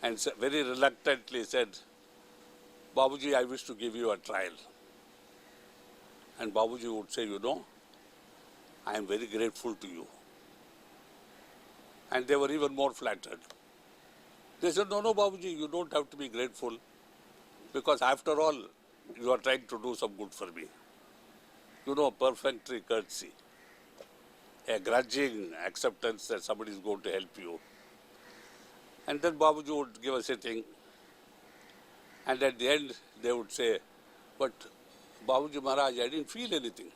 and very reluctantly said, Babuji, I wish to give you a trial. And Babuji would say, I am very grateful to you. And they were even more flattered. They said, no, Babuji, you don't have to be grateful, because after all, you are trying to do some good for me. Perfunctory courtesy, a grudging acceptance that somebody is going to help you. And then Babuji would give a sitting, and at the end they would say, but Babuji Maharaj, I didn't feel anything.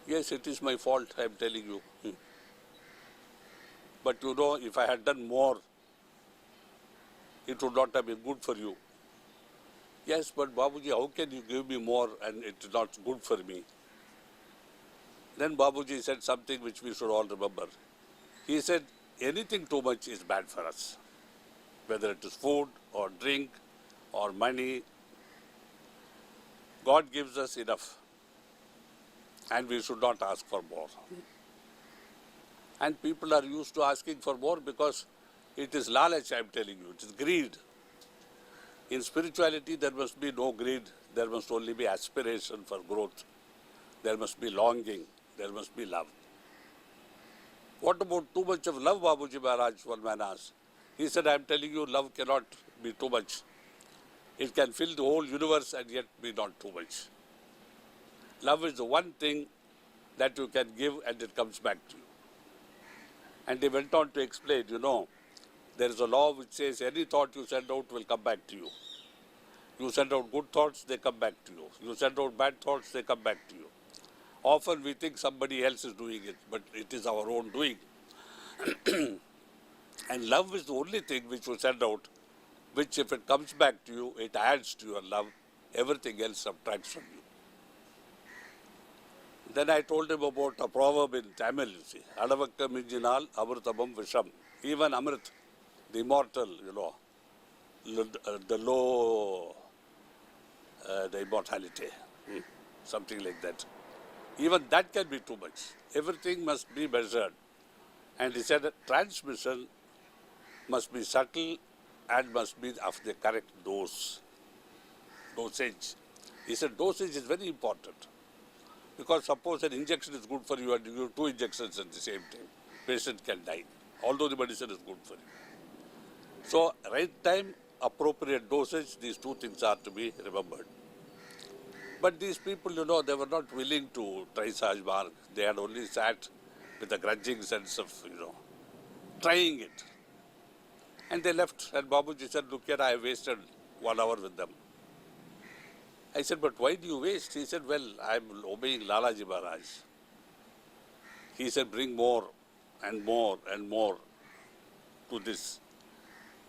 Yes, it is my fault, I am telling you. But if I had done more, it would not have been good for you. Yes, but Babuji, how can you give me more and it is not good for me? Then Babuji said something which we should all remember. He said, anything too much is bad for us. Whether it is food or drink or money, God gives us enough. And we should not ask for more. And people are used to asking for more because it is lalach, I am telling you, it is greed. In spirituality, there must be no greed, there must only be aspiration for growth. There must be longing, there must be love. What about too much of love, Babuji Maharaj, one man asked. He said, I am telling you, love cannot be too much. It can fill the whole universe and yet be not too much. Love is the one thing that you can give and it comes back to you. And they went on to explain, there is a law which says any thought you send out will come back to you. You send out good thoughts, they come back to you. You send out bad thoughts, they come back to you. Often we think somebody else is doing it, but it is our own doing. And love is the only thing which you send out, which if it comes back to you, it adds to your love. Everything else subtracts from you. Then I told him about a proverb in Tamil, you see. Adavakka minjinal amrutamam visham. Even Amrit, the immortal, the low, the immortality, something like that. Even that can be too much. Everything must be measured. And he said that transmission must be subtle and must be of the correct dosage. He said dosage is very important. Because suppose an injection is good for you and you give 2 injections at the same time, patient can die, although the medicine is good for you. So, right time, appropriate dosage, these 2 things are to be remembered. But these people, they were not willing to try Sahaj Marg. They had only sat with a grudging sense of, trying it. And they left. And Babuji said, look here, I have wasted 1 hour with them. I said, but why do you waste? He said, well, I am obeying Lalaji Maharaj. He said, bring more and more and more to this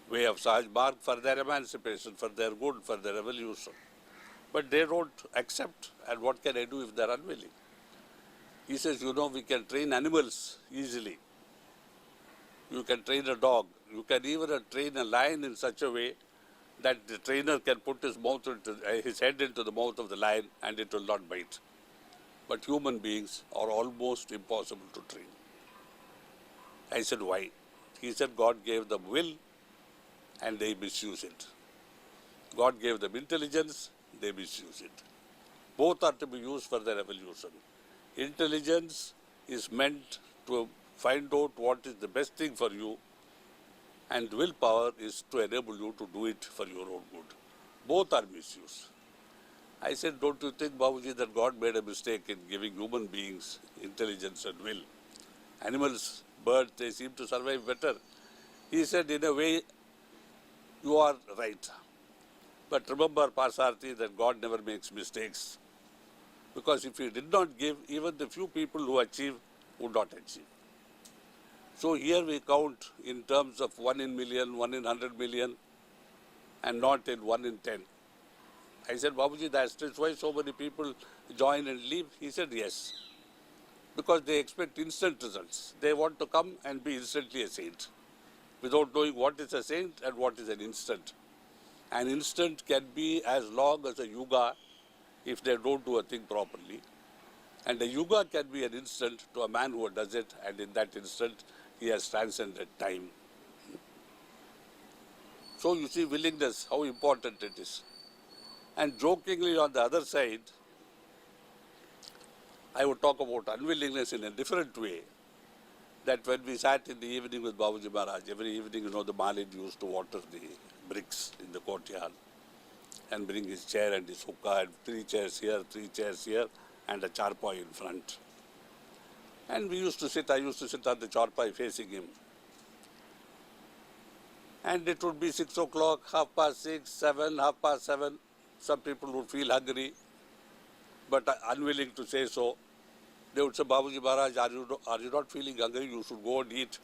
way of Sahaj Marg for their emancipation, for their good, for their evolution. But they don't accept, and what can I do if they are unwilling? He says, we can train animals easily. You can train a dog. You can even train a lion in such a way that the trainer can put his head into the mouth of the lion and it will not bite. But human beings are almost impossible to train. I said, why? He said, God gave them will and they misuse it. God gave them intelligence, they misuse it. Both are to be used for their evolution. Intelligence is meant to find out what is the best thing for you, and willpower is to enable you to do it for your own good. Both are misused. I said, don't you think, Babuji, that God made a mistake in giving human beings intelligence and will? Animals, birds, they seem to survive better. He said, in a way, you are right. But remember, Parsarthi, that God never makes mistakes. Because if He did not give, even the few people who achieve would not achieve. So here we count in terms of 1 in million, 1 in 100 million, and not in 1 in 10. I said, Babuji, that's why so many people join and leave. He said, yes. Because they expect instant results. They want to come and be instantly a saint, without knowing what is a saint and what is an instant. An instant can be as long as a yuga if they don't do a thing properly. And a yuga can be an instant to a man who does it, and in that instant, he has transcended time. So you see willingness, how important it is. And jokingly on the other side, I would talk about unwillingness in a different way. That when we sat in the evening with Babuji Maharaj, every evening, the Malid used to water the bricks in the courtyard and bring his chair and his hookah and 3 chairs here and a charpai in front. And I used to sit on the charpai facing him. And it would be 6 o'clock, 6:30, 7, 7:30. Some people would feel hungry, but unwilling to say so. They would say, Babuji Maharaj, are you not feeling hungry? You should go and eat.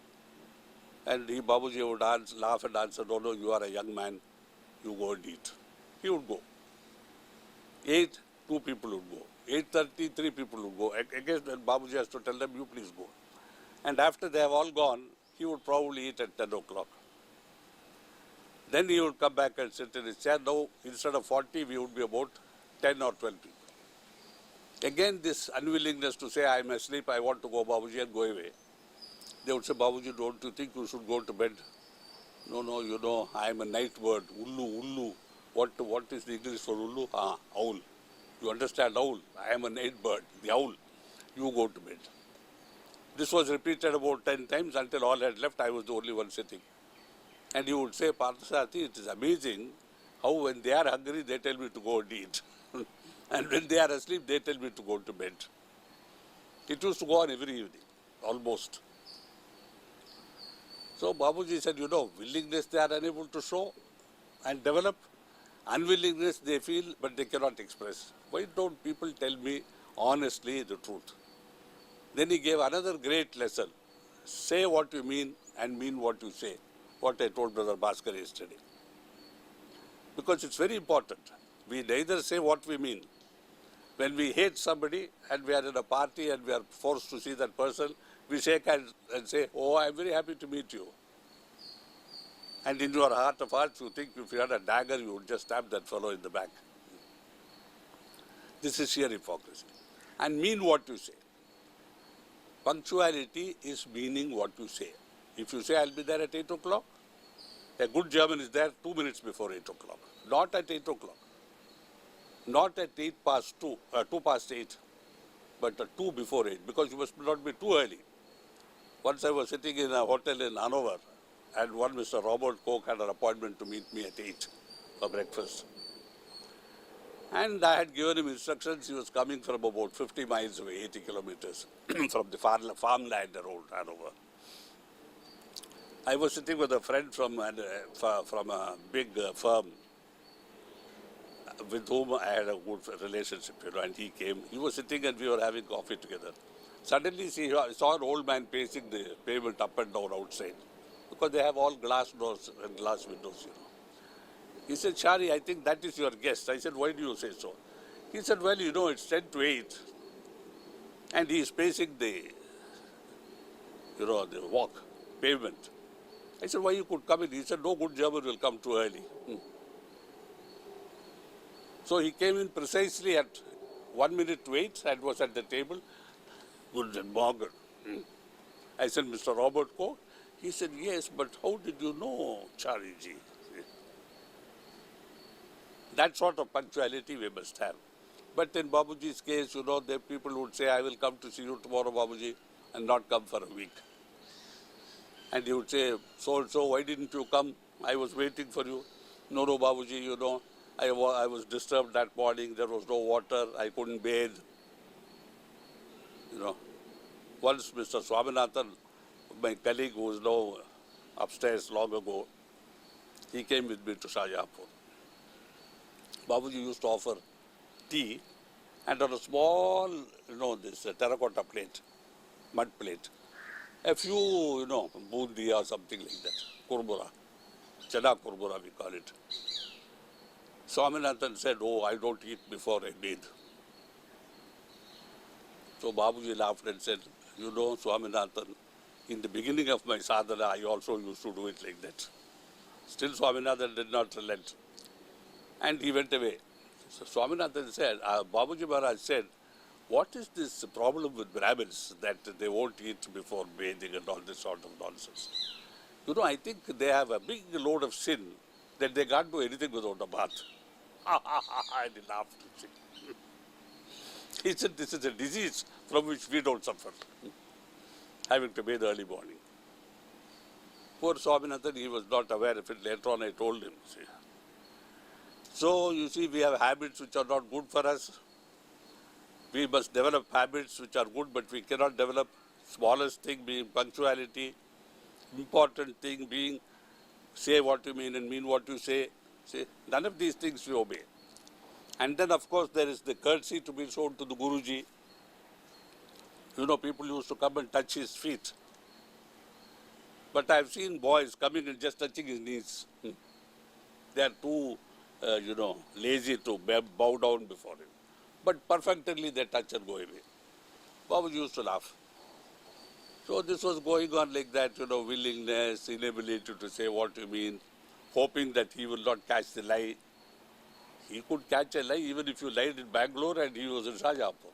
And Babuji would laugh and answer, no, you are a young man. You go and eat. He would go. 8, 2 people would go. 8:30, 3 people would go. Again, Babuji has to tell them, you please go. And after they have all gone, he would probably eat at 10 o'clock. Then he would come back and sit in his chair. Now, instead of 40, we would be about 10 or 12 people. Again, this unwillingness to say, I am asleep, I want to go, Babuji, and go away. They would say, Babuji, don't you think you should go to bed? No, I am a night bird, ullu. What is the English for ullu? Owl. You understand owl? I am a night bird, the owl. You go to bed. This was repeated about 10 times until all had left. I was the only one sitting. And he would say, Parthasarathi, it is amazing how when they are hungry, they tell me to go and eat. And when they are asleep, they tell me to go to bed. It used to go on every evening, almost. So Babuji said, willingness they are unable to show and develop. Unwillingness they feel, but they cannot express. Why don't people tell me honestly the truth? Then he gave another great lesson. Say what you mean and mean what you say. What I told Brother Bhaskar yesterday. Because it's very important. We neither say what we mean. When we hate somebody and we are in a party and we are forced to see that person, we shake hands and say, oh, I'm very happy to meet you. And in your heart of hearts, you think if you had a dagger, you would just stab that fellow in the back. This is sheer hypocrisy. And mean what you say. Punctuality is meaning what you say. If you say, I'll be there at 8 o'clock, a good German is there 2 minutes before 8 o'clock. Not at 8 o'clock. Not at 2 past 8, but 2 before 8, because you must not be too early. Once I was sitting in a hotel in Hanover, and one Mr. Robert Koch had an appointment to meet me at 8 for breakfast. And I had given him instructions. He was coming from about 50 miles away, 80 kilometers from the farmland around Hanover. I was sitting with a friend from a big firm with whom I had a good relationship, and he came. He was sitting and we were having coffee together. Suddenly he saw an old man pacing the pavement up and down outside, because they have all glass doors and glass windows, He said, Chari, I think that is your guest. I said, why do you say so? He said, well, it's 10 to 8. And he is pacing the pavement. I said, why you could come in? He said, no good German will come too early. So he came in precisely at 1 minute to 8 and was at the table. Guten Morgen. I said, Mr. Robert Koch? He said, yes, but how did you know, Chariji? That sort of punctuality we must have. But in Babuji's case, the people would say, I will come to see you tomorrow, Babuji, and not come for a week. And he would say, so-and-so, why didn't you come? I was waiting for you. No, Babuji, I was disturbed that morning. There was no water. I couldn't bathe. Once Mr. Swaminathan, my colleague who is now upstairs long ago, he came with me to Shahjahanpur. Babuji used to offer tea, and on a small, this terracotta plate, mud plate, a few, bundi or something like that, kurbura, chana kurbura we call it. Swaminathan said, oh, I don't eat before I bathe. So Babuji laughed and said, Swaminathan, in the beginning of my sadhana, I also used to do it like that. Still Swaminathan did not relent. And he went away. So Swaminathan said, Babuji Maharaj said, what is this problem with Brahmins that they won't eat before bathing and all this sort of nonsense? I think they have a big load of sin that they can't do anything without a bath. And he laughed. He said, this is a disease from which we don't suffer, having to bathe early morning. Poor Swaminathan, he was not aware of it. Later on, I told him. See. So, you see, we have habits which are not good for us. We must develop habits which are good, but we cannot develop smallest thing being punctuality, important thing being say what you mean and mean what you say. See, none of these things we obey. And then, of course, there is the courtesy to be shown to the Guruji. You know, people used to come and touch his feet. But I have seen boys coming and just touching his knees. They are too, lazy to bow down before him. But perfectly they touch and go away. Babaji used to laugh. So this was going on like that, willingness, inability to say what you mean, hoping that he will not catch the lie. He could catch a lie even if you lied in Bangalore and he was in Shajapur.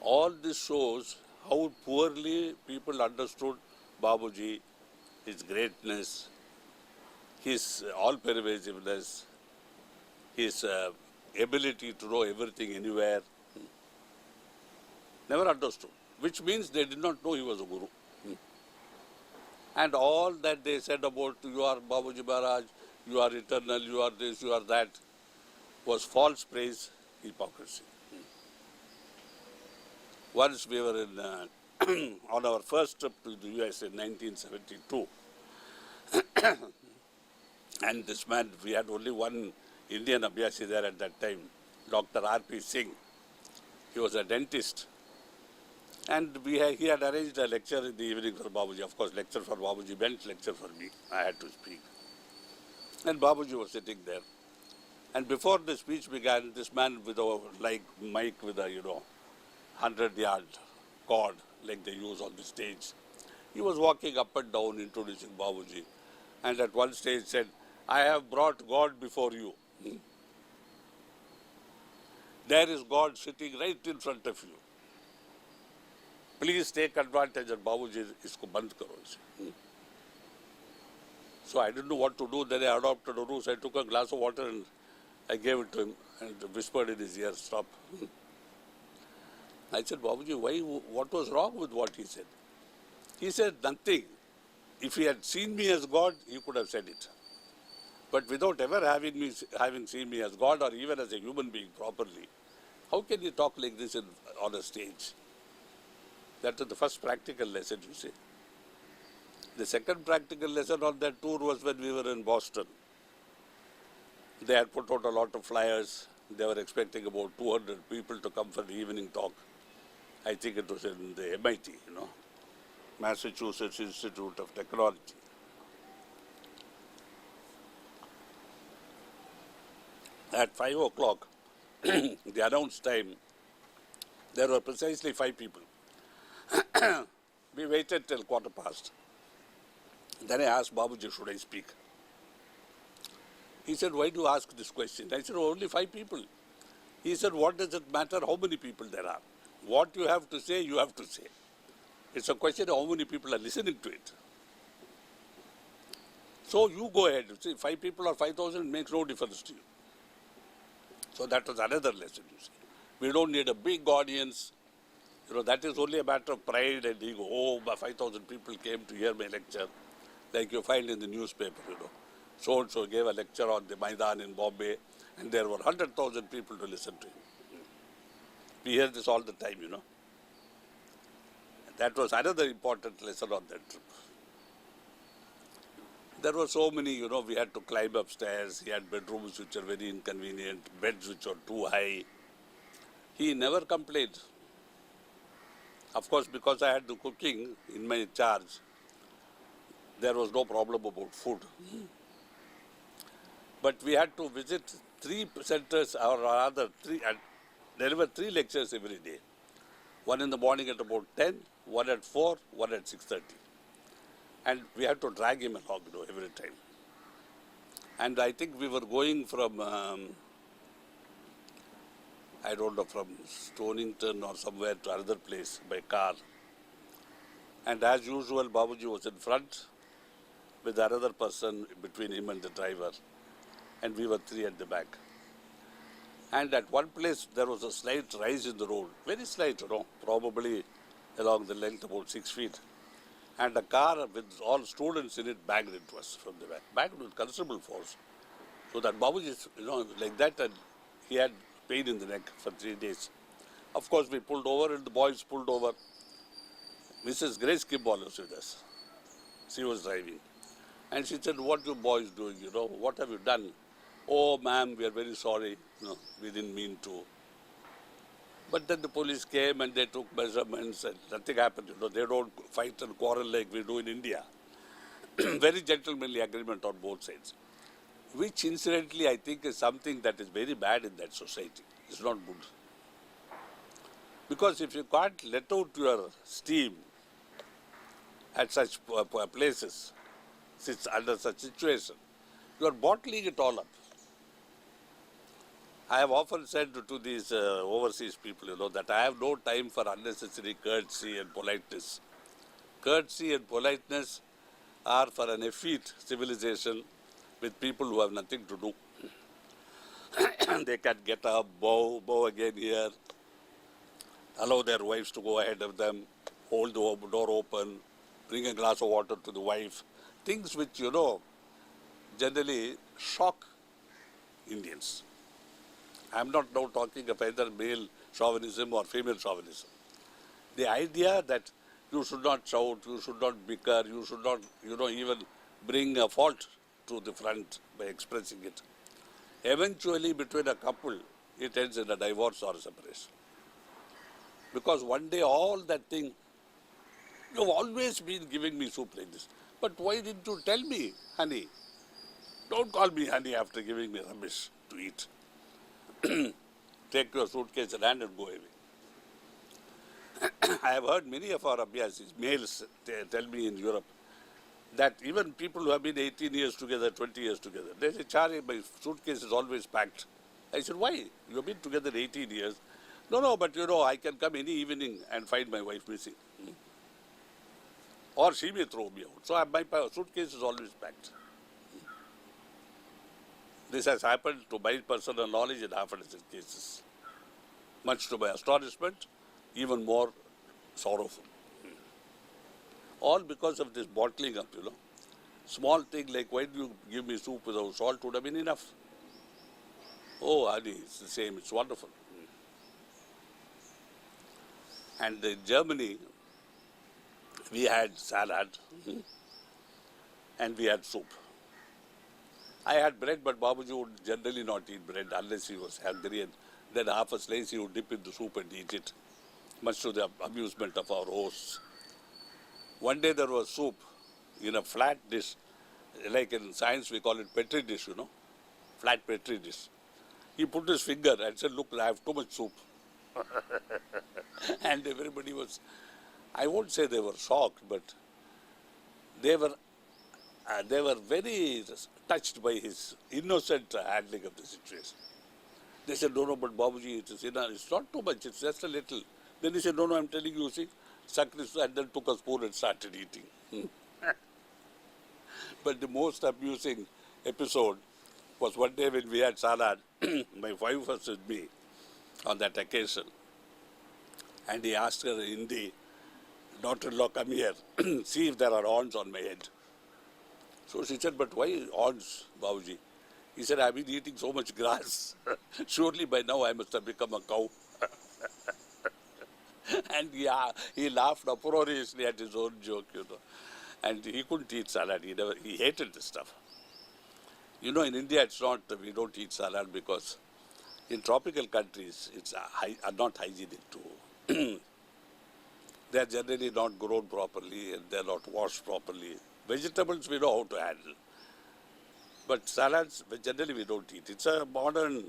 All this shows how poorly people understood Babaji, his greatness, his all-pervasiveness, his ability to know everything anywhere. Never understood, which means they did not know he was a guru. And all that they said about you are Babaji Maharaj, you are eternal, you are this, you are that, was false praise, hypocrisy. Once we were in, on our first trip to the US in 1972, and this man, we had only one Indian Abhyasi there at that time, Dr. R.P. Singh. He was a dentist. And he had arranged a lecture in the evening for Babaji. Of course, lecture for Babaji meant lecture for me. I had to speak. And Babaji was sitting there. And before the speech began, this man with a mic with a, 100-yard cord like they use on the stage, he was walking up and down introducing Babaji. And at one stage said, I have brought God before you. There is God sitting right in front of you. Please take advantage of Babaji, isko band karo. So I didn't know what to do. Then I adopted a rule. I took a glass of water and I gave it to him and whispered in his ear, stop. I said, Babaji, what was wrong with what he said? He said, nothing. If he had seen me as God, he could have said it. But without ever having seen me as God or even as a human being properly, how can you talk like this on a stage? That was the first practical lesson, you see. The second practical lesson on that tour was when we were in Boston. They had put out a lot of flyers. They were expecting about 200 people to come for the evening talk. I think it was in the MIT, Massachusetts Institute of Technology. At 5 o'clock, the announced time, there were precisely 5 people. We waited till 15:15. Then I asked Babaji, should I speak? He said, why do you ask this question? I said, only 5 people. He said, what does it matter how many people there are? What you have to say, you have to say. It's a question of how many people are listening to it. So you go ahead. See, 5 people or 5,000 makes no difference to you. So that was another lesson, you see. We don't need a big audience. That is only a matter of pride and ego. Oh, 5,000 people came to hear my lecture. Like you find in the newspaper, So-and-so gave a lecture on the Maidan in Bombay, and there were 100,000 people to listen to him. We hear this all the time, That was another important lesson on that trip. There were so many, we had to climb upstairs. He had bedrooms which are very inconvenient, beds which are too high. He never complained. Of course, because I had the cooking in my charge, there was no problem about food. But we had to visit 3 centers, or rather, deliver 3 lectures every day. One in the morning at about 10, one at 4, one at 6:30. And we had to drag him along, every time. And I think we were going from, from Stonington or somewhere to another place by car. And as usual, Babaji was in front. with another person between him and the driver, and we were three at the back. And at one place there was a slight rise in the road, very slight, probably along the length about 6 feet. And a car with all students in it banged into us from the back, banged with considerable force. So that Babuji, like that, and he had pain in the neck for 3 days. Of course, we pulled over and the boys pulled over. Mrs. Grace Kimball was with us. She was driving. And she said, what you boys doing, what have you done? Oh, ma'am, we are very sorry. We didn't mean to. But then the police came and they took measurements and nothing happened. They don't fight and quarrel like we do in India. Very gentlemanly agreement on both sides. Which incidentally I think is something that is very bad in that society. It's not good. Because if you can't let out your steam at such places, under such situation, you are bottling it all up. I have often said to these overseas people, that I have no time for unnecessary courtesy and politeness. Courtesy and politeness are for an effete civilization with people who have nothing to do. They can get up, bow again here, allow their wives to go ahead of them, hold the door open, bring a glass of water to the wife. Things which, generally shock Indians. I am not now talking of either male chauvinism or female chauvinism. The idea that you should not shout, you should not bicker, you should not, even bring a fault to the front by expressing it. Eventually, between a couple, it ends in a divorce or a separation. Because one day all that thing, you've always been giving me soup like this. But why didn't you tell me, honey? Don't call me honey after giving me rubbish to eat. Take your suitcase in hand and go away. I have heard many of our Abhyasis, males, tell me in Europe, that even people who have been 18 years together, 20 years together, they say, Chari, my suitcase is always packed. I said, why? You have been together 18 years. No, but I can come any evening and find my wife missing. Or she may throw me out. So my suitcase is always packed. This has happened to my personal knowledge in half a dozen cases. Much to my astonishment, even more sorrowful. All because of this bottling up, Small thing like, why do you give me soup without salt would have been enough. Oh, honey, it's the same, it's wonderful. And in Germany, we had salad and we had soup. I had bread, but Babuji would generally not eat bread unless he was hungry, and then half a slice he would dip in the soup and eat it, much to the amusement of our hosts. One day there was soup in a flat dish, like in science we call it Petri dish, flat Petri dish. He put his finger and said, look, I have too much soup. And everybody was, I won't say they were shocked, but they were very touched by his innocent handling of the situation. They said, no, but Babuji, it's not too much, it's just a little. Then he said, no, I'm telling you, see, and then took a spoon and started eating. But the most amusing episode was one day when we had salad. My wife was with me on that occasion. And he asked her in Hindi, daughter-in-law, come here, see if there are horns on my head. So she said, but why horns, Babuji? He said, I've been eating so much grass. Surely by now I must have become a cow. And he laughed uproariously at his own joke, And he couldn't eat salad. He hated this stuff. In India, it's not, we don't eat salad because in tropical countries, it's not hygienic too. They are generally not grown properly and they are not washed properly. Vegetables we know how to handle. But salads, generally we don't eat. It's a modern,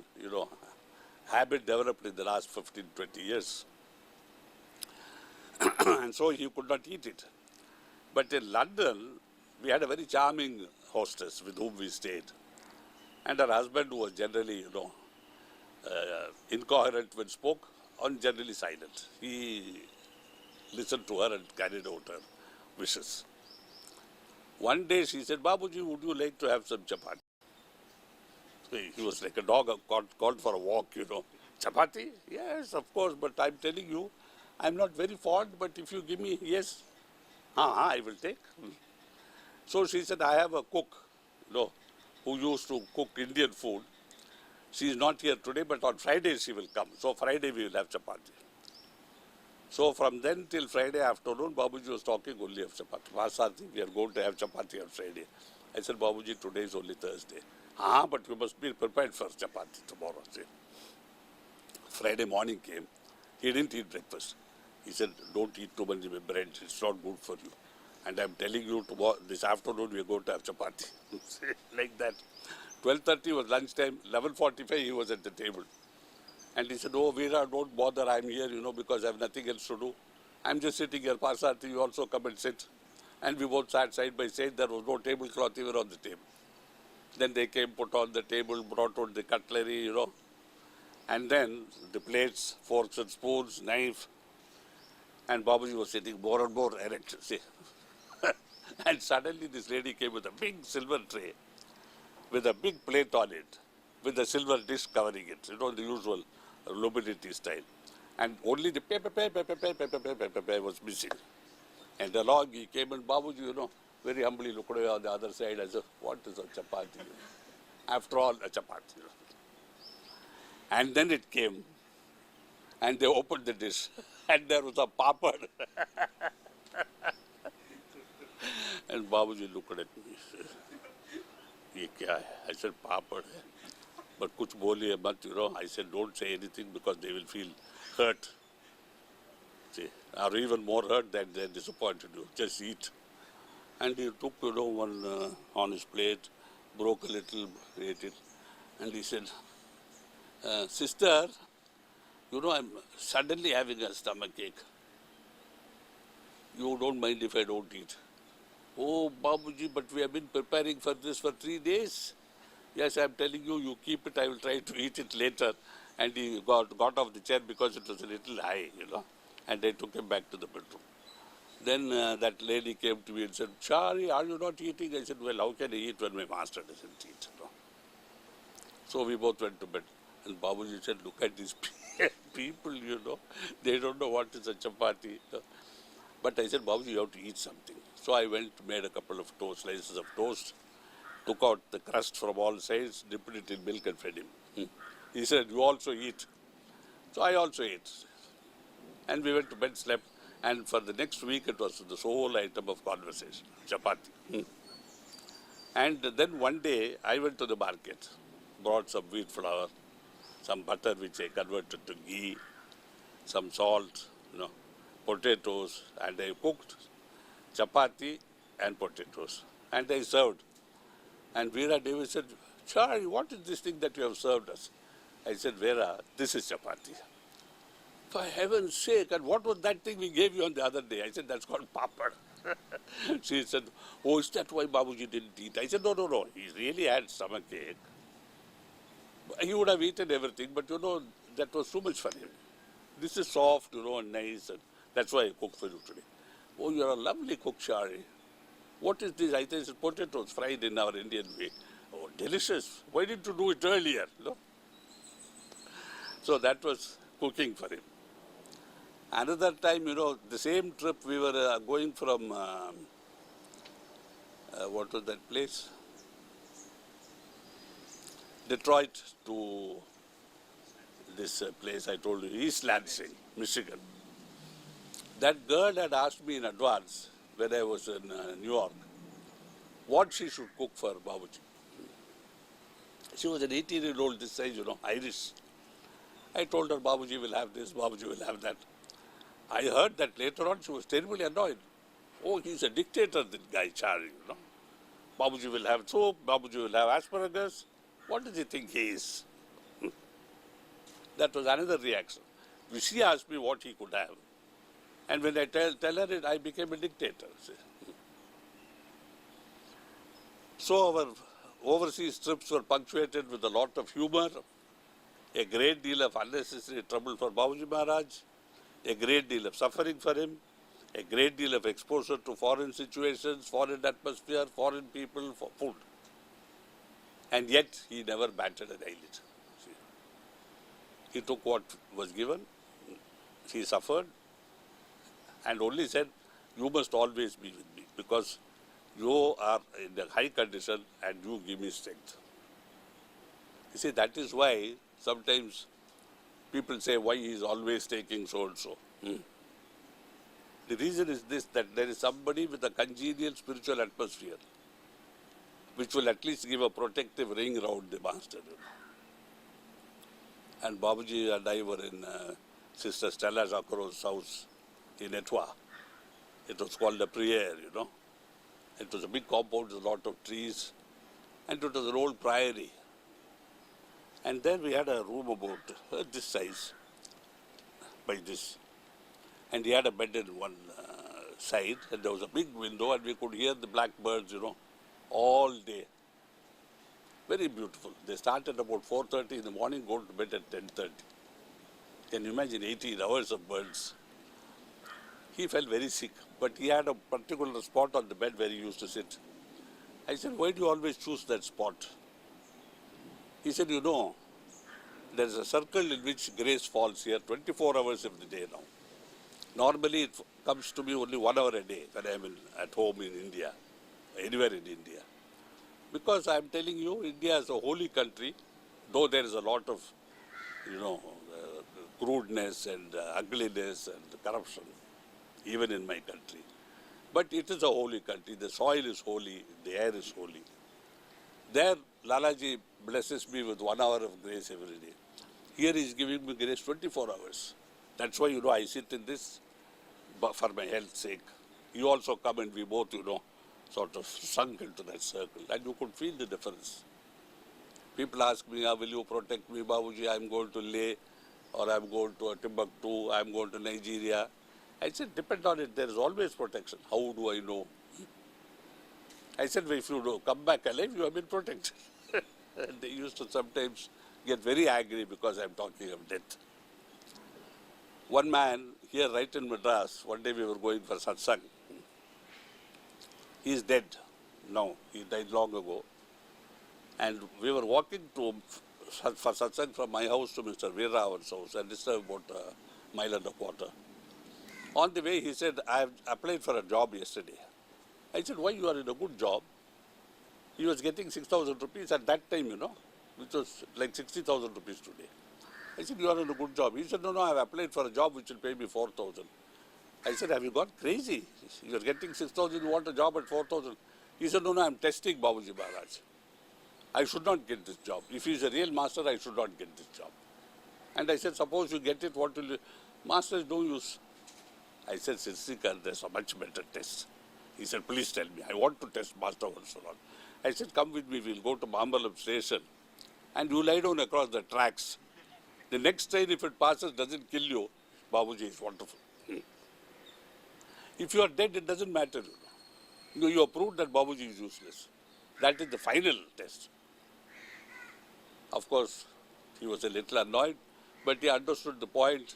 habit developed in the last 15, 20 years. And so he could not eat it. But in London, we had a very charming hostess with whom we stayed. And her husband was generally, incoherent when spoke, or generally silent. He listened to her and carried out her wishes. One day she said, Babuji, would you like to have some chapati? So he was like a dog called for a walk, you know. Chapati? Yes, of course, but I'm telling you, I'm not very fond, but if you give me, yes, I will take. So she said, I have a cook, you know, who used to cook Indian food. She is not here today, but on Friday she will come. So Friday we will have chapati. So from then till Friday afternoon, Babuji was talking only of chapati. Vasati, we are going to have chapati on Friday. I said, Babuji, today is only Thursday. But you must be prepared for chapati tomorrow. See. Friday morning came. He didn't eat breakfast. He said, don't eat too much bread. It's not good for you. And I'm telling you, tomorrow, this afternoon we are going to have chapati. Like that. 12:30 was lunchtime. 11:45 he was at the table. And he said, oh, Veera, don't bother. I'm here, you know, because I have nothing else to do. I'm just sitting here. Parsarthi, you also come and sit. And we both sat side by side. There was no tablecloth even on the table. Then they came, put on the table, brought out the cutlery, you know. And then the plates, forks and spoons, knife. And Babuji was sitting more and more erect, see. And suddenly this lady came with a big silver tray, with a big plate on it, with a silver dish covering it, you know, the usual luminity style. And only the pepper was missing. And along he came, and Babuji, you know, very humbly looked away on the other side. I said, what is a chapati? After all, a chapati. And then it came, and they opened the dish, and there was a papad. And Babuji looked at me. Ye kya hai? I said, papad hai. But kuch boliye mat, you know. I said, don't say anything because they will feel hurt. See, or even more hurt than they disappointed you. Just eat. And he took, you know, one on his plate, broke a little, ate it. And he said, sister, you know, I'm suddenly having a stomach ache. You don't mind if I don't eat? Oh, Babuji, but we have been preparing for this for 3 days. Yes, I'm telling you, you keep it, I will try to eat it later. And he got off the chair because it was a little high, you know. And I took him back to the bedroom. Then that lady came to me and said, Chari, are you not eating? I said, well, how can I eat when my master doesn't eat? You know? So we both went to bed. And Babuji said, look at these people, you know. They don't know what is a chapati. You know? But I said, Babuji, you have to eat something. So I went, made a couple of slices of toast, took out the crust from all sides, dipped it in milk and fed him. He said, you also eat. So I also ate. And we went to bed, slept. And for the next week, it was the sole item of conversation, chapati. And then one day, I went to the market, brought some wheat flour, some butter which I converted to ghee, some salt, you know, potatoes, and I cooked chapati and potatoes. And I served. And Veera Devi said, Chariji, what is this thing that you have served us? I said, Veera, this is chapati. For heaven's sake, and what was that thing we gave you on the other day? I said, that's called papad. She said, oh, is that why Babuji didn't eat? I said, no. He really had stomachache. He would have eaten everything, but you know, that was too much for him. This is soft, you know, and nice, and that's why I cooked for you today. Oh, you're a lovely cook, Shari. What is this? I said, it's potatoes fried in our Indian way. Oh, delicious. Why didn't you do it earlier? You know? So that was cooking for him. Another time, you know, the same trip we were going from, what was that place? Detroit to this place I told you, East Lansing, Michigan. That girl had asked me in advance when I was in New York what she should cook for Babuji. She was an 18-year-old this size, you know, Irish. I told her Babuji will have this, Babuji will have that. I heard that later on she was terribly annoyed. Oh, he's a dictator, that guy, Chariji, you know. Babuji will have soup, Babuji will have asparagus. What does he think he is? That was another reaction. She asked me what he could have. And when I tell her it, I became a dictator. See. So our overseas trips were punctuated with a lot of humor, a great deal of unnecessary trouble for Babuji Maharaj, a great deal of suffering for him, a great deal of exposure to foreign situations, foreign atmosphere, foreign people, for food. And yet he never batted an eyelid. See. He took what was given, he suffered, and only said, you must always be with me because you are in a high condition and you give me strength. You see, that is why sometimes people say why he is always taking so and so. The reason is this, that there is somebody with a congenial spiritual atmosphere which will at least give a protective ring around the master. And Babuji and I were in Sister Stella Jacquero's house in Etwa. It was called the Priere, It was a big compound with a lot of trees, and it was an old priory. And there we had a room about this size, by this. And he had a bed in one side, and there was a big window, and we could hear the blackbirds, all day. Very beautiful. They started about 4:30 in the morning, go to bed at 10:30. Can you imagine 18 hours of birds? He felt very sick, but he had a particular spot on the bed where he used to sit. I said, why do you always choose that spot? He said, there is a circle in which grace falls here 24 hours of the day now. Normally it comes to me only 1 hour a day when I am at home in India, anywhere in India. Because I am telling you, India is a holy country, though there is a lot of, crudeness and ugliness and corruption, even in my country. But it is a holy country. The soil is holy, the air is holy. There, Lalaji blesses me with 1 hour of grace every day. Here he is giving me grace 24 hours. That's why, I sit in this for my health's sake. You also come and we both, sort of sunk into that circle. And you could feel the difference. People ask me, will you protect me, Babuji? I'm going to Leh, or I'm going to Timbuktu, I'm going to Nigeria. I said, depend on it. There is always protection. How do I know? I said, if you come back alive, you have been protected. And they used to sometimes get very angry because I'm talking of death. One man here right in Madras, one day we were going for satsang. He is dead now. He died long ago. And we were walking for satsang from my house to Mr. Veerravan's house, and it's about a mile and a quarter. On the way, he said, I have applied for a job yesterday. I said, why you are in a good job? He was getting 6,000 rupees at that time, which was like 60,000 rupees today. I said, you are in a good job. He said, no, I have applied for a job which will pay me 4,000. I said, have you gone crazy? You are getting 6,000, you want a job at 4,000. He said, no, I am testing Babuji Maharaj. I should not get this job. If he is a real master, I should not get this job. And I said, suppose you get it, what will you? Master is no use. I said, Sisika, there's a much better test. He said, please tell me. I want to test Master once and all. I said, come with me. We'll go to Mambalam station. And you lie down across the tracks. The next train, if it passes, doesn't kill you. Babuji is wonderful. If you are dead, it doesn't matter. You have proved that Babuji is useless. That is the final test. Of course, he was a little annoyed, but he understood the point.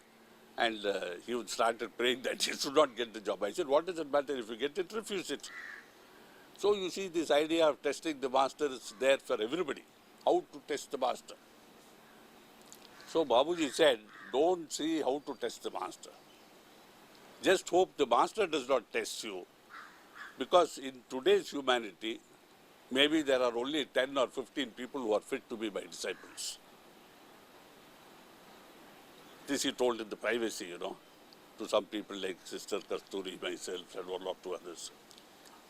And he started praying that he should not get the job. I said, what does it matter? If you get it, refuse it. So you see, this idea of testing the master is there for everybody. How to test the master. So Babuji said, don't see how to test the master. Just hope the master does not test you. Because in today's humanity, maybe there are only 10 or 15 people who are fit to be my disciples. This he told in the privacy, to some people like Sister Kasturi, myself, and one or two others.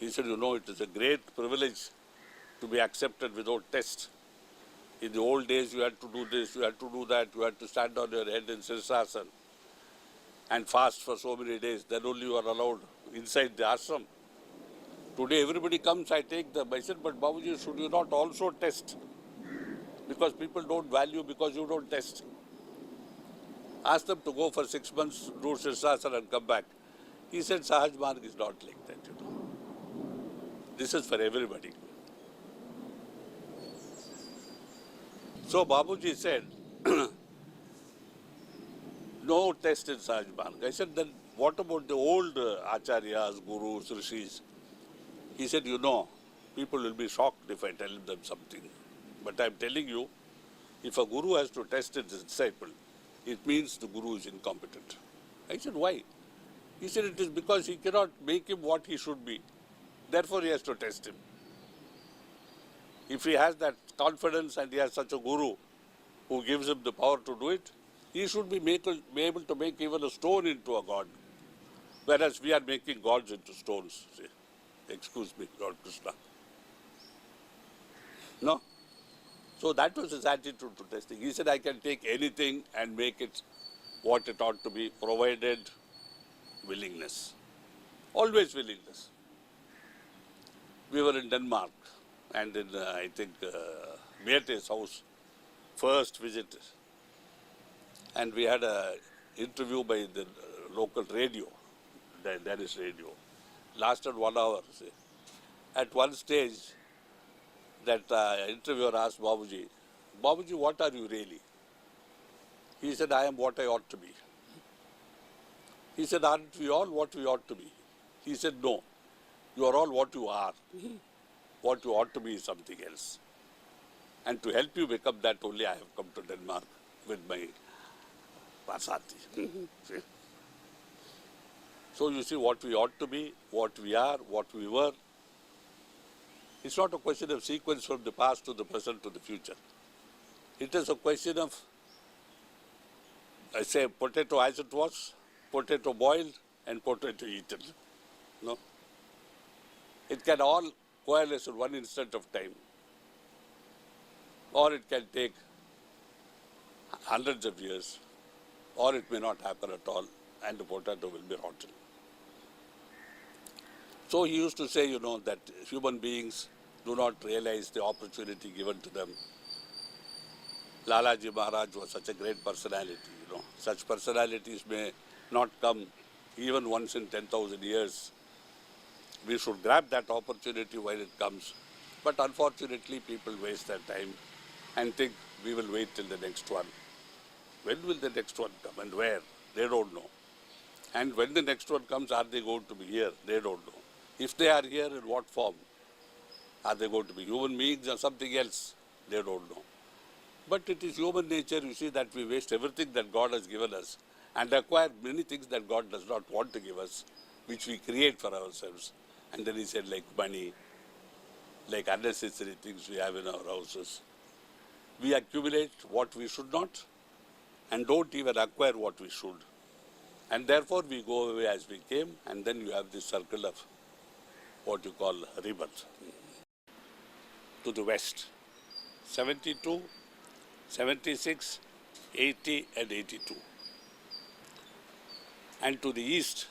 He said, it is a great privilege to be accepted without test. In the old days, you had to do this, you had to do that, you had to stand on your head in Sirsasana and fast for so many days. Then only you are allowed inside the ashram. Today, everybody comes, I take them. I said, but Babuji, should you not also test? Because people don't value because you don't test. Ask them to go for 6 months, do Sirsasana and come back. He said, Sahaj Marg is not like that, This is for everybody. So Babuji said, no test in Sahaj Marg. I said, then what about the old acharyas, gurus, rishis? He said, people will be shocked if I tell them something. But I'm telling you, if a guru has to test his disciple, it means the guru is incompetent. I said, why? He said, it is because he cannot make him what he should be. Therefore, he has to test him. If he has that confidence and he has such a guru who gives him the power to do it, he should be able to make even a stone into a god. Whereas we are making gods into stones. See? Excuse me, Lord Krishna. No? So that was his attitude to testing. He said, I can take anything and make it what it ought to be, provided willingness. Always willingness. We were in Denmark and in, I think, Beate's house, first visit. And we had an interview by the local radio, the Danish radio. Lasted 1 hour. See. At one stage, that interviewer asked Babuji, Babuji, what are you really? He said, I am what I ought to be. He said, aren't we all what we ought to be? He said, no, you are all what you are. What you ought to be is something else. And to help you become that only, I have come to Denmark with my Pasati. See? So you see what we ought to be, what we are, what we were. It's not a question of sequence from the past to the present to the future. It is a question of, I say, potato as it was, potato boiled and potato eaten. No? It can all coalesce in one instant of time. Or it can take hundreds of years, or it may not happen at all, and the potato will be rotten. So he used to say, that human beings do not realize the opportunity given to them. Lalaji Maharaj was such a great personality, Such personalities may not come even once in 10,000 years. We should grab that opportunity while it comes. But unfortunately, people waste their time and think we will wait till the next one. When will the next one come and where? They don't know. And when the next one comes, are they going to be here? They don't know. If they are here, in what form? Are they going to be human beings or something else? They don't know. But it is human nature, you see, that we waste everything that God has given us and acquire many things that God does not want to give us, which we create for ourselves. And then he said, like money, like unnecessary things we have in our houses. We accumulate what we should not and don't even acquire what we should. And therefore we go away as we came, and then you have this circle of what you call rebirth. To the west, 72, 76, 80 and 82. And to the east,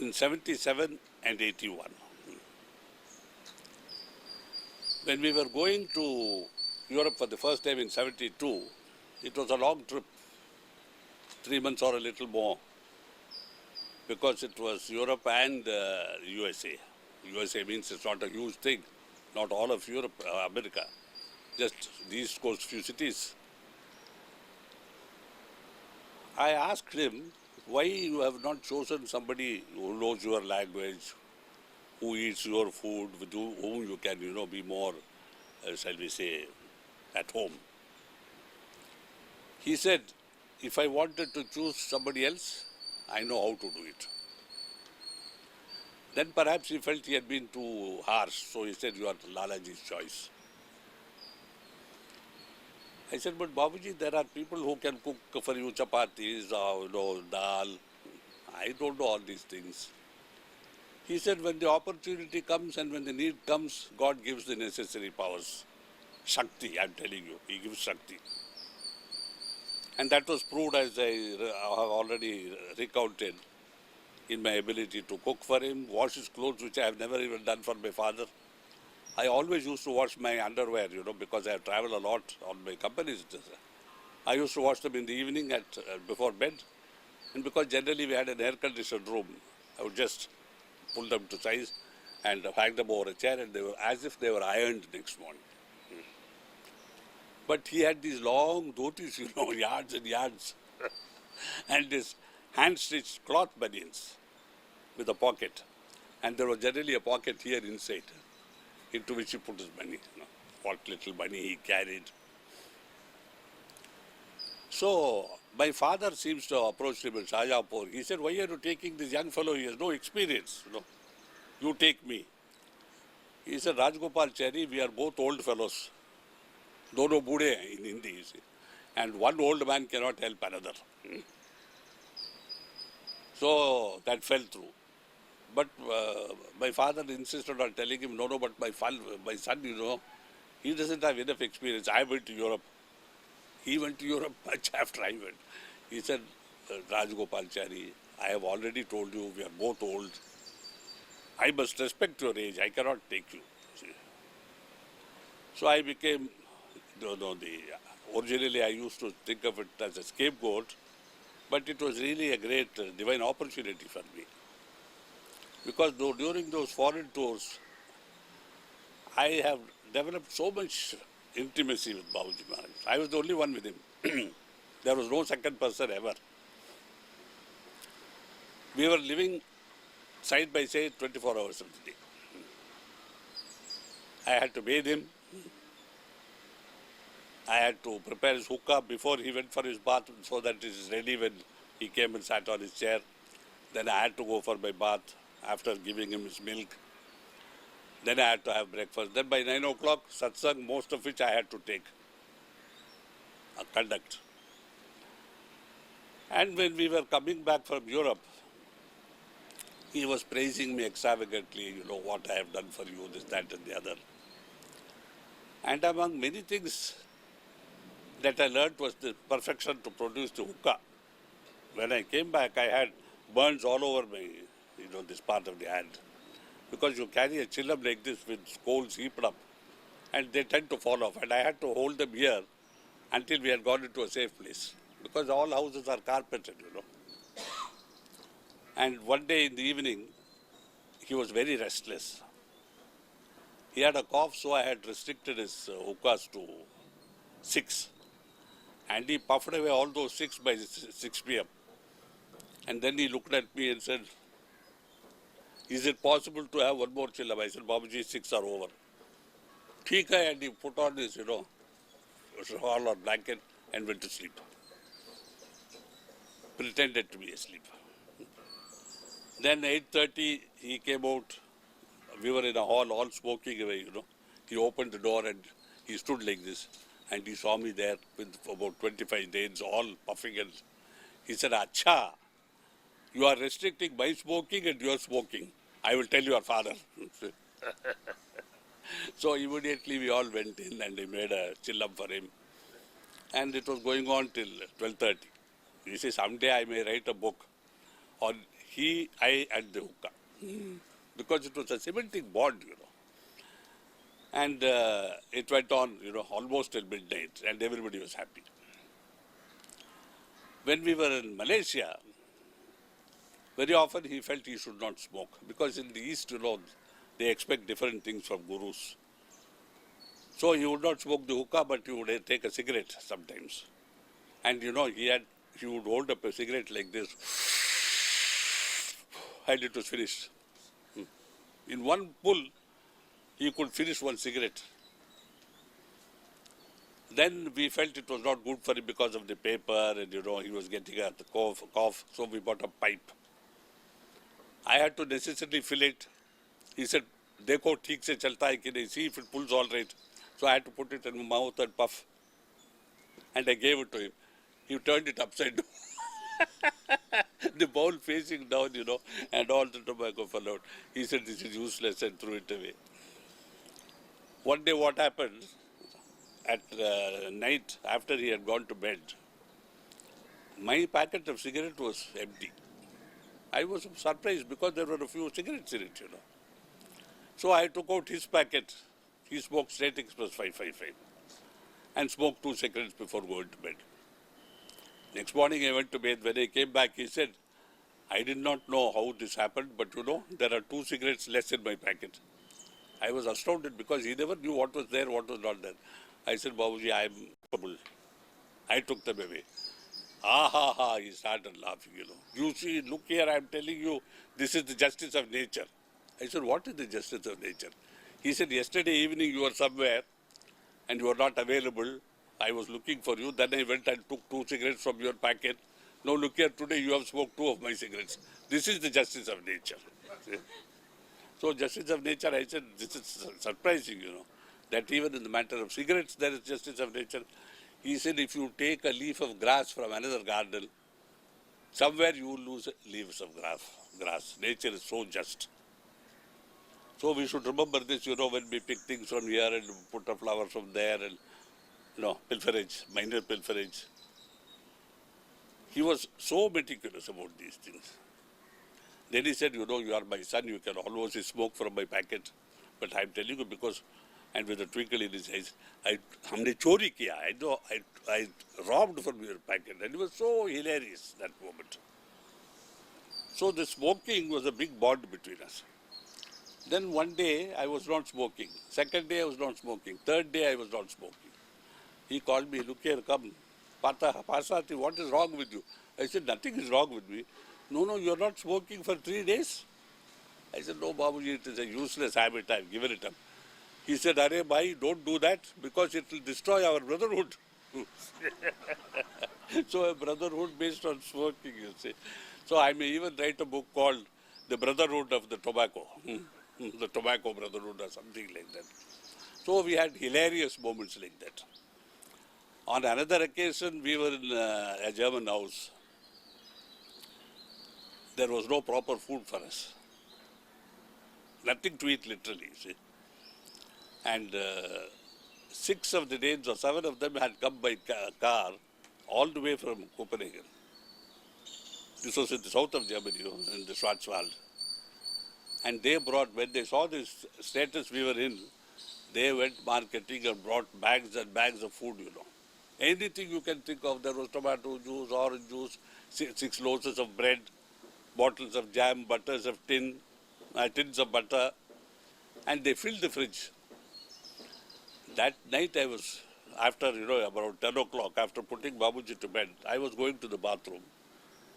in 77 and 81. When we were going to Europe for the first time in 72, it was a long trip, 3 months or a little more, because it was Europe and USA. USA means it's not a huge thing, not all of Europe, America, just the East Coast few cities. I asked him why you have not chosen somebody who knows your language, who eats your food, with whom you can, be more, shall we say, at home. He said, if I wanted to choose somebody else, I know how to do it. Then perhaps he felt he had been too harsh, so he said, you are Lalaji's choice. I said, but Babuji, there are people who can cook for you chapatis, dal. I don't know all these things. He said, when the opportunity comes and when the need comes, God gives the necessary powers. Shakti, I'm telling you, he gives Shakti. And that was proved, as I have already recounted, in my ability to cook for him, wash his clothes, which I have never even done for my father. I always used to wash my underwear, because I have traveled a lot on my companies. I used to wash them in the evening before bed. And because generally we had an air-conditioned room, I would just pull them to size and hang them over a chair, and they were as if they were ironed next morning. But he had these long dhotis, yards and yards. And this hand-stitched cloth bunions with a pocket. And there was generally a pocket here inside, into which he put his money. What little money he carried. So, my father seems to have approached him in Shahjahanpur. He said, why are you taking this young fellow? He has no experience. You take me. He said, Rajgopal Chari, we are both old fellows. Dono bude hain in Hindi. And one old man cannot help another. So, that fell through. But my father insisted on telling him, no, but my son, he doesn't have enough experience. I went to Europe. He went to Europe much after I went. He said, Rajgopal Chari, I have already told you we are both old. I must respect your age. I cannot take you. See. So I became, originally I used to think of it as a scapegoat, but it was really a great divine opportunity for me. Because during those foreign tours, I have developed so much intimacy with Babuji Maharaj. I was the only one with him. There was no second person ever. We were living side by side 24 hours of the day. I had to bathe him. I had to prepare his hookah before he went for his bath so that it is ready when he came and sat on his chair. Then I had to go for my bath after giving him his milk. Then I had to have breakfast. Then by 9 o'clock, satsang, most of which I had to take, conduct. And when we were coming back from Europe, he was praising me extravagantly, what I have done for you, this, that and the other. And among many things that I learned was the perfection to produce the hookah. When I came back, I had burns all over my, this part of the hand. Because you carry a chillum like this with coals heaped up, and they tend to fall off. And I had to hold them here until we had gone into a safe place. Because all houses are carpeted, And one day in the evening, he was very restless. He had a cough, so I had restricted his hookahs to 6. And he puffed away all those 6 by 6 p.m. And then he looked at me and said, is it possible to have one more chillam? I said, Babuji, 6 are over. Theek hai, and he put on his, shawl or blanket and went to sleep. Pretended to be asleep. Then 8:30, he came out. We were in a hall, all smoking away, He opened the door and he stood like this. And he saw me there with about 25 Danes, all puffing. And he said, Acha, you are restricting my smoking and you are smoking. I will tell your father. So immediately we all went in and he made a chillam for him. And it was going on till 12:30. He said, someday I may write a book on he, I and the hookah. Because it was a cementing bond, And it went on, almost till midnight and everybody was happy. When we were in Malaysia, very often he felt he should not smoke because in the East, they expect different things from gurus. So he would not smoke the hookah, but he would take a cigarette sometimes. And he would hold up a cigarette like this and it was finished. In one pull, he could finish one cigarette. Then we felt it was not good for him because of the paper and, he was getting a cough, so we bought a pipe. I had to necessarily fill it. He said, Dekho, theek se chalta hai ki nahi, see if it pulls all right. So I had to put it in my mouth and puff. And I gave it to him. He turned it upside down. The bowl facing down, and all the tobacco fell out. He said, this is useless and threw it away. One day what happened, at night after he had gone to bed, my packet of cigarette was empty. I was surprised because there were a few cigarettes in it, So I took out his packet. He smoked State Express 555 and smoked 2 cigarettes before going to bed. Next morning I went to bed. When I came back, he said, I did not know how this happened, but there are 2 cigarettes less in my packet. I was astounded because he never knew what was there, what was not there. I said, Babuji, I am trouble. I took them away. Ah, ha, ha, he started laughing, You see, look here, I'm telling you, this is the justice of nature. I said, what is the justice of nature? He said, yesterday evening you were somewhere and you were not available. I was looking for you. Then I went and took 2 cigarettes from your packet. Now look here, today you have smoked 2 of my cigarettes. This is the justice of nature. So justice of nature, I said, this is surprising, that even in the matter of cigarettes, there is justice of nature. He said, if you take a leaf of grass from another garden, somewhere you will lose leaves of grass. Nature is so just. So we should remember this, when we pick things from here and put a flower from there and, pilferage, minor pilferage. He was so meticulous about these things. Then he said, you are my son, you can always smoke from my packet. But I'm telling you because, and with a twinkle in his eyes, हमने चोरी किया. I robbed from your packet. And it was so hilarious, that moment. So the smoking was a big bond between us. Then one day I was not smoking. Second day I was not smoking. Third day I was not smoking. He called me, look here, come. Pasati, what is wrong with you? I said, nothing is wrong with me. No, you're not smoking for 3 days. I said, no, Babuji, it is a useless habit. I've given it up. He said, Arey bhai, don't do that because it will destroy our brotherhood. So a brotherhood based on smoking, you see. So I may even write a book called The Brotherhood of the Tobacco. The Tobacco Brotherhood or something like that. So we had hilarious moments like that. On another occasion, we were in a German house. There was no proper food for us. Nothing to eat, literally, you see. And 6 of the Danes, or 7 of them, had come by car all the way from Copenhagen. This was in the south of Germany, in the Schwarzwald. And they brought, when they saw this status we were in, they went marketing and brought bags and bags of food, Anything you can think of. There was tomato juice, orange juice, 6 loaves of bread, bottles of jam, tins of butter, and they filled the fridge. That night I was, after, about 10 o'clock, after putting Babuji to bed, I was going to the bathroom.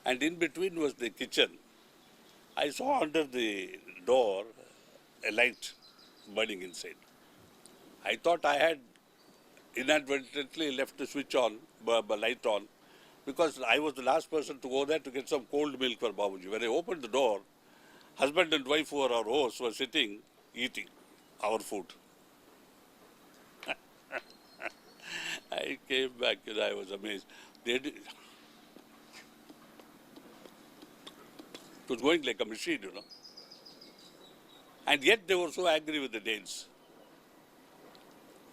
And in between was the kitchen. I saw under the door a light burning inside. I thought I had inadvertently left the switch on, the light on, because I was the last person to go there to get some cold milk for Babuji. When I opened the door, husband and wife who were our hosts were sitting, eating our food. I came back and I was amazed. It was going like a machine, And yet they were so angry with the Danes.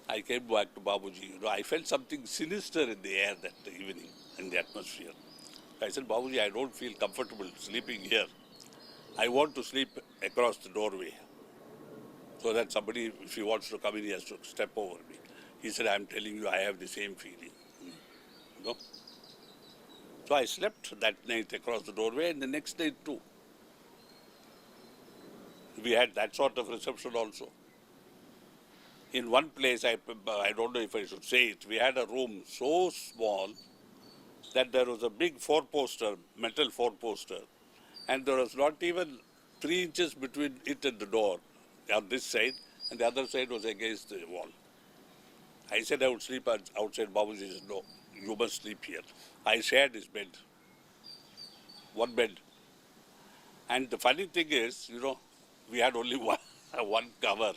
I came back to Babuji. I felt something sinister in the air that evening, in the atmosphere. I said, Babuji, I don't feel comfortable sleeping here. I want to sleep across the doorway so that somebody, if he wants to come in, he has to step over me. He said, I'm telling you, I have the same feeling. So I slept that night across the doorway and the next night too. We had that sort of reception also. In one place, I don't know if I should say it, we had a room so small that there was a big 4-poster, metal 4-poster, and there was not even 3 inches between it and the door on this side, and the other side was against the wall. I said I would sleep outside. Babuji said, no, you must sleep here. I shared his bed, one bed. And the funny thing is, we had only one cover.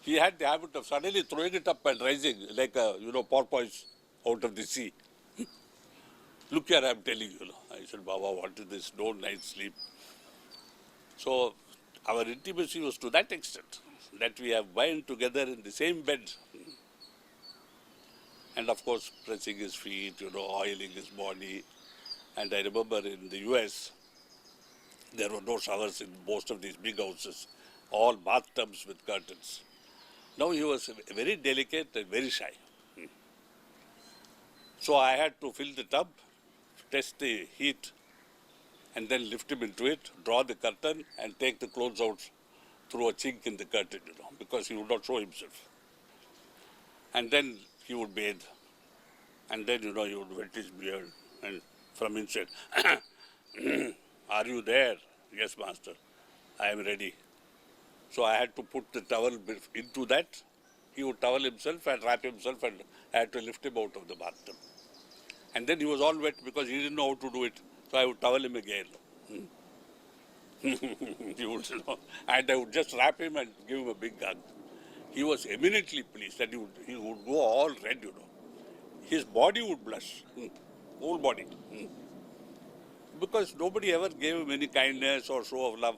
He had the habit of suddenly throwing it up and rising like a, porpoise out of the sea. Look here, I'm telling you. I said, Baba, what is this? No night sleep. So our intimacy was to that extent that we have been together in the same bed. And of course, pressing his feet, oiling his body. And I remember in the US, there were no showers in most of these big houses, all bathtubs with curtains. Now he was very delicate and very shy. So I had to fill the tub, test the heat, and then lift him into it, draw the curtain, and take the clothes out through a chink in the curtain, because he would not show himself. And then he would bathe, and then, he would wet his beard and from inside. Are you there? Yes, master. I am ready. So I had to put the towel into that. He would towel himself and wrap himself, and I had to lift him out of the bathtub. And then he was all wet because he didn't know how to do it. So I would towel him again. He would, and I would just wrap him and give him a big hug. He was eminently pleased, and he would go all red, His body would blush, whole body. Because nobody ever gave him any kindness or show of love,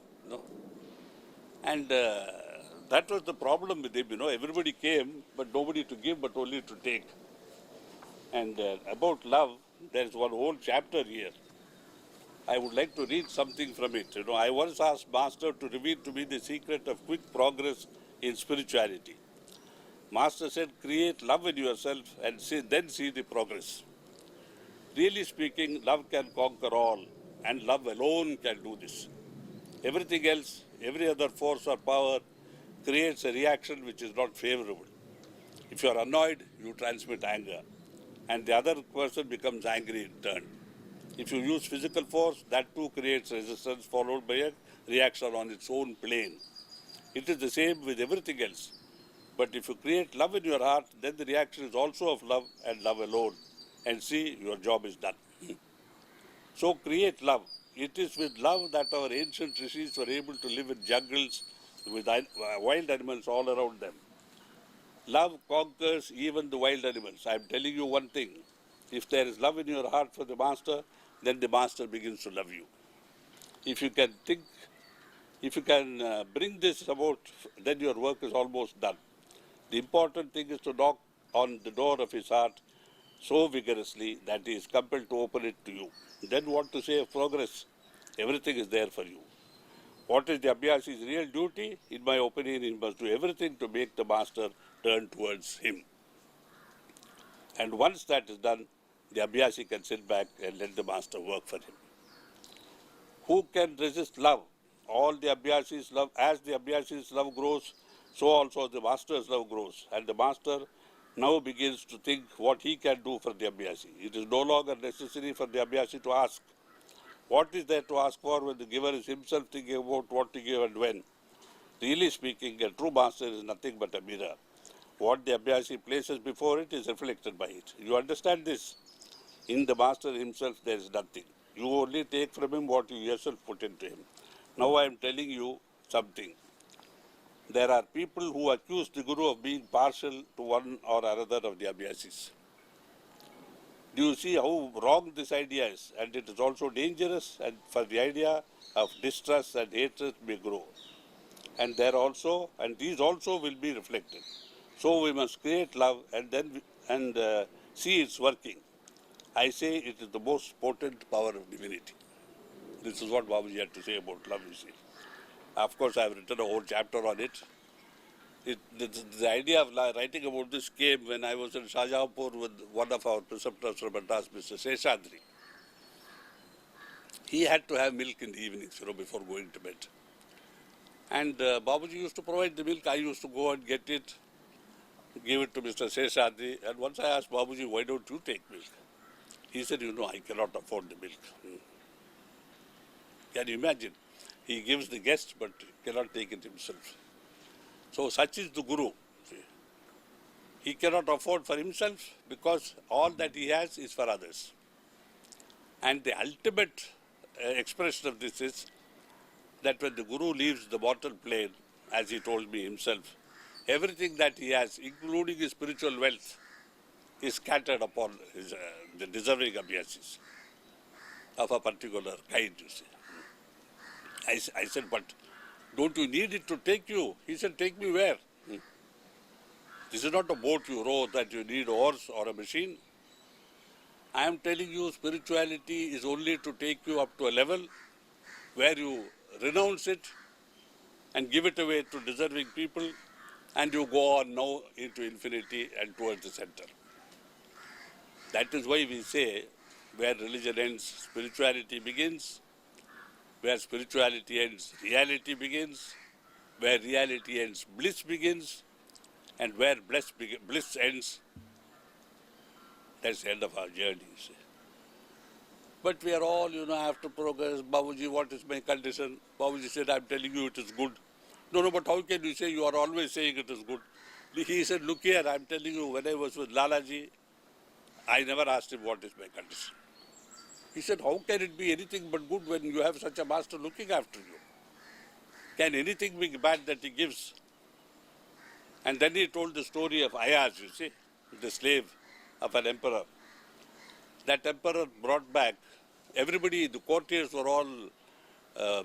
And that was the problem with him, Everybody came, but nobody to give, but only to take. And about love, there is one whole chapter here. I would like to read something from it. I once asked Master to reveal to me the secret of quick progress in spirituality. Master said, create love in yourself and then see the progress. Really speaking, love can conquer all, and love alone can do this. Everything else, every other force or power creates a reaction which is not favorable. If you are annoyed, you transmit anger, and the other person becomes angry in turn. If you use physical force, that too creates resistance followed by a reaction on its own plane. It is the same with everything else. But if you create love in your heart, then the reaction is also of love and love alone. And see, your job is done. So create love. It is with love that our ancient rishis were able to live in jungles with wild animals all around them. Love conquers even the wild animals. I am telling you one thing. If there is love in your heart for the master, then the master begins to love you. If you can think, if you can bring this about, then your work is almost done. The important thing is to knock on the door of his heart so vigorously that he is compelled to open it to you. Then what to say of progress? Everything is there for you. What is the Abhyasi's real duty? In my opinion, he must do everything to make the master turn towards him. And once that is done, the Abhyasi can sit back and let the master work for him. Who can resist love? All the Abhyasis love, as the Abhyasi's love grows, so also the master's love grows. And the master now begins to think what he can do for the Abhyasi. It is no longer necessary for the Abhyasi to ask. What is there to ask for when the giver is himself thinking about what to give and when? Really speaking, a true master is nothing but a mirror. What the Abhyasi places before it is reflected by it. You understand this? In the master himself there is nothing. You only take from him what you yourself put into him. Now I am telling you something. There are people who accuse the Guru of being partial to one or another of the Abhyasis. Do you see how wrong this idea is? And it is also dangerous, and for the idea of distrust and hatred may grow. And these also will be reflected. So we must create love and see its working. I say it is the most potent power of divinity. This is what Babaji had to say about love, you see. Of course, I have written a whole chapter on it. The idea of writing about this came when I was in Shahjahanpur with one of our preceptors from Madras, Mr. Seshadri. He had to have milk in the evenings, before going to bed. And Babaji used to provide the milk. I used to go and get it, give it to Mr. Seshadri. And once I asked Babaji, why don't you take milk? He said, I cannot afford the milk. Can you imagine? He gives the guest, but cannot take it himself. So such is the Guru. He cannot afford for himself because all that he has is for others. And the ultimate expression of this is that when the Guru leaves the mortal plane, as he told me himself, everything that he has, including his spiritual wealth, is scattered upon the deserving Abhyasis of a particular kind, you see. I said, but don't you need it to take you? He said, take me where? This is not a boat you row that you need oars or a machine. I am telling you, spirituality is only to take you up to a level where you renounce it and give it away to deserving people, and you go on now into infinity and towards the center. That is why we say, where religion ends, spirituality begins. Where spirituality ends, reality begins. Where reality ends, bliss begins. And where bliss ends, that's the end of our journey, you see. But we are all, after progress. Babuji, what is my condition? Babuji said, I'm telling you it is good. No, no, but how can you say you are always saying it is good? He said, look here, I'm telling you, when I was with Lalaji, I never asked him what is my condition. He said, how can it be anything but good when you have such a master looking after you? Can anything be bad that he gives? And then he told the story of Ayaz, you see, the slave of an emperor. That emperor brought back, everybody, the courtiers were all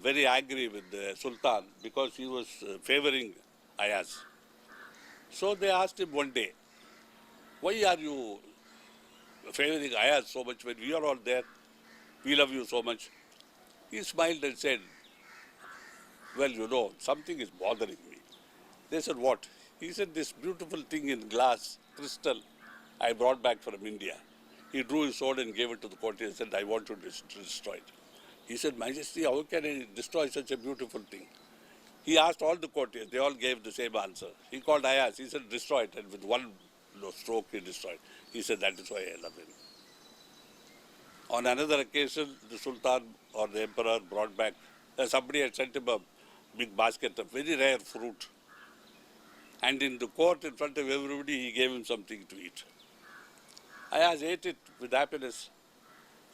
very angry with the Sultan because he was favoring Ayaz. So they asked him one day, why are you favoring Ayaz so much when we are all there? We love you so much. He smiled and said, well, something is bothering me. They said, what? He said, this beautiful thing in glass, crystal, I brought back from India. He drew his sword and gave it to the courtier and said, I want to destroy it. He said, Majesty, how can I destroy such a beautiful thing? He asked all the courtiers, they all gave the same answer. He called Ayaz, he said, destroy it, and with one stroke he destroyed. He said, that is why I love him. On another occasion, the Sultan or the Emperor brought back, somebody had sent him a big basket of very rare fruit. And in the court, in front of everybody, he gave him something to eat. Ayaz ate it with happiness.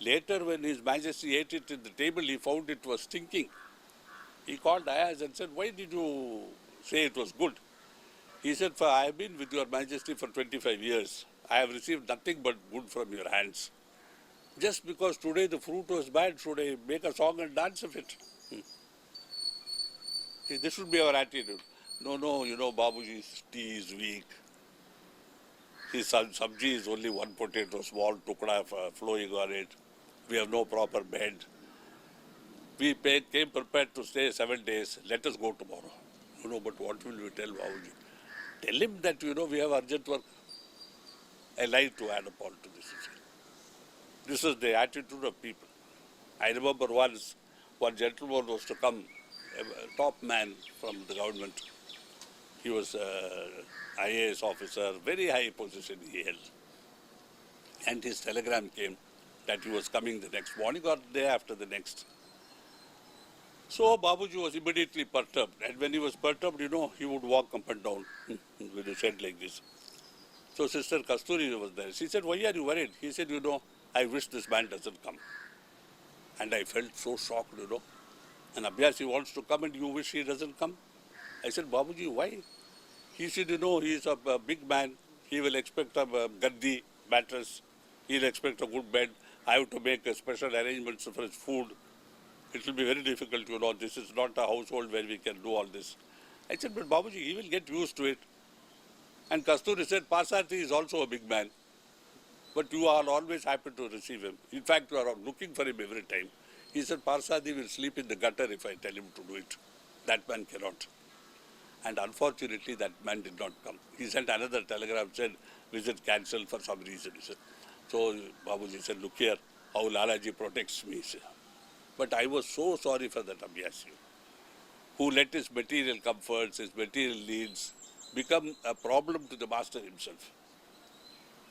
Later, when His Majesty ate it at the table, he found it was stinking. He called Ayaz and said, why did you say it was good? He said, I have been with your Majesty for 25 years. I have received nothing but good from your hands. Just because today the fruit was bad, should I make a song and dance of it? See, this should be our attitude. No, Babuji's tea is weak. His sabji is only one potato, small tukda flowing on it. We have no proper bed. We came prepared to stay 7 days. Let us go tomorrow. But what will we tell Babuji? Tell him that, we have urgent work. I like to add upon to this. This is the attitude of people. I remember once, one gentleman was to come, a top man from the government. He was an IAS officer, very high position he held. And his telegram came that he was coming the next morning or the day after the next. So Babuji was immediately perturbed. And when he was perturbed, he would walk up and down with his head like this. So Sister Kasturi was there. She said, why are you worried? He said, I wish this man doesn't come. And I felt so shocked, And Abhyasi wants to come and you wish he doesn't come? I said, Babuji, why? He said, he is a big man. He will expect a gaddi, mattress. He will expect a good bed. I have to make a special arrangements for his food. It will be very difficult, This is not a household where we can do all this. I said, but Babuji, he will get used to it. And Kasturi said, Parsati is also a big man. But you are always happy to receive him. In fact, you are looking for him every time. He said, Parsadi will sleep in the gutter if I tell him to do it. That man cannot. And unfortunately, that man did not come. He sent another telegram, said, visit cancelled for some reason. He said. So Babuji said, look here, how Lalaji protects me. But I was so sorry for that Abhyasi, who let his material comforts, his material needs, become a problem to the master himself.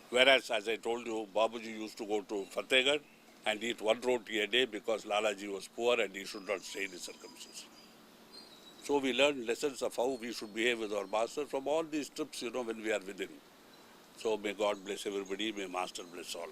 Whereas, as I told you, Babuji used to go to Fatehgarh and eat one roti a day because Lalaji was poor and he should not stay in his circumstances. So we learned lessons of how we should behave with our master from all these trips, when we are with him. So may God bless everybody, may Master bless all.